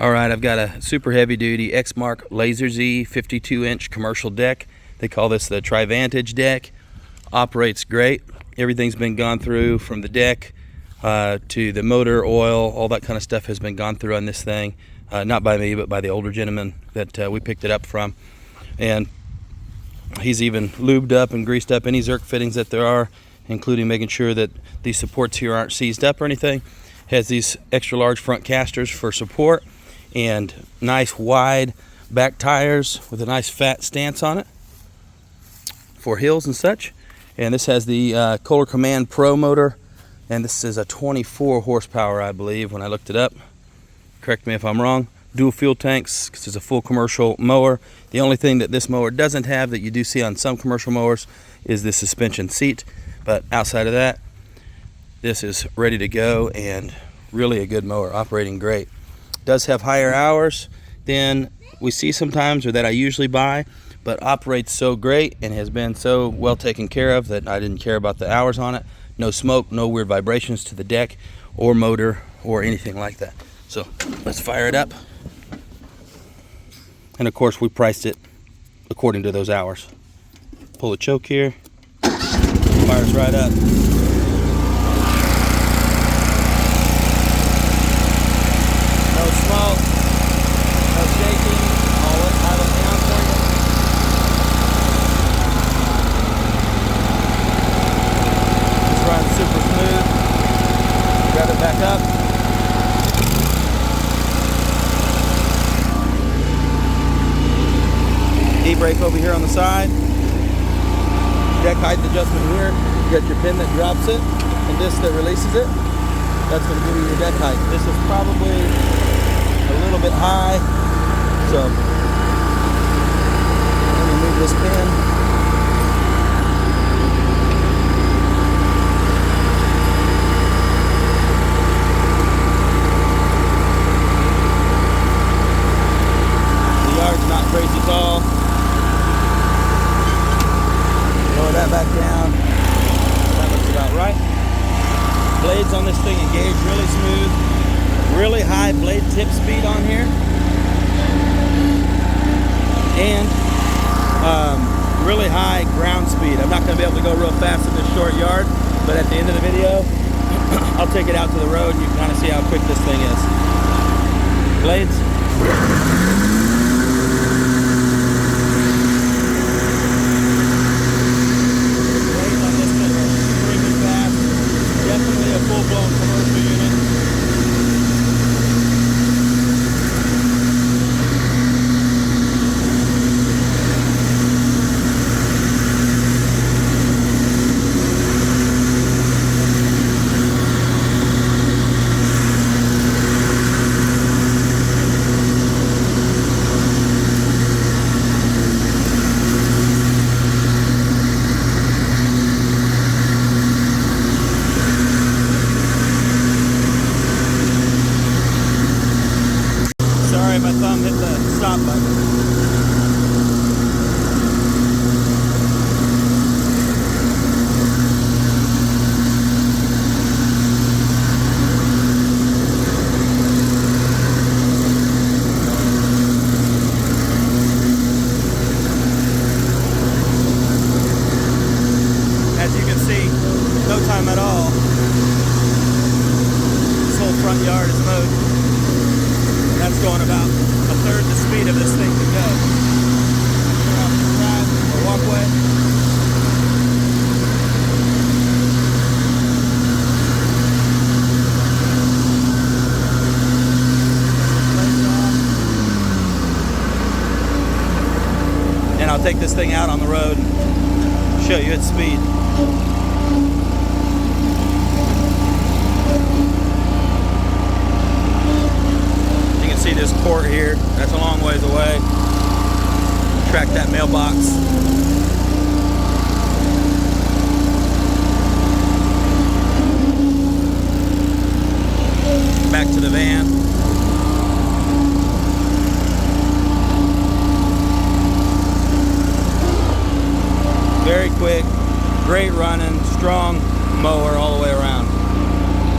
Alright, I've got a super heavy duty Exmark Lazer Z 52-inch commercial deck. They call this the Tri-Vantage deck. Operates great. Everything's been gone through from the deck to the motor, oil, all that kind of stuff has been gone through on this thing. Not by me, but by the older gentleman that we picked it up from. And he's even lubed up and greased up any Zerk fittings that there are, including making sure that these supports here aren't seized up or anything. Has these extra large front casters for support and nice wide back tires with a nice fat stance on it for hills and such. And this has the Kohler Command Pro motor, and this is a 24 horsepower, I believe, when I looked it up. Correct me if I'm wrong. Dual fuel tanks, because it's a full commercial mower. The only thing that this mower doesn't have that you do see on some commercial mowers is the suspension seat. But outside of that, this is ready to go and really a good mower, operating great. Does have higher hours than we see sometimes, or that I usually buy, but operates so great and has been so well taken care of that I didn't care about the hours on it. No smoke, no weird vibrations to the deck or motor or anything like that. So let's fire it up. And of course we priced it according to those hours. Pull the choke here, fires right up. No smoke, no shaking, I'll have it down for you. Just runs super smooth. Grab it back up. E-brake over here on the side. Deck height adjustment here. You got your pin that drops it and this that releases it. That's going to give you your deck height. This is probably a little bit high, so let me move this pin. The yard's not crazy tall. Lower that back down. That looks about right. Blades on this thing engage really smooth. Really high blade tip speed on here. And really high ground speed. I'm not going to be able to go real fast in this short yard, but at the end of the video, I'll take it out to the road and you can kind of see how quick this thing is. Blades. Definitely a full-blown commercial unit. Sorry, my thumb hit the stop button. As you can see, no time at all. This whole front yard is mowed. That's going about a third the speed of this thing to go. We're off the drive or walkway. And I'll take this thing out on the road and show you its speed. See this court here, that's a long ways away. Track that mailbox. Back to the van. Very quick, great running, strong mower all the way around.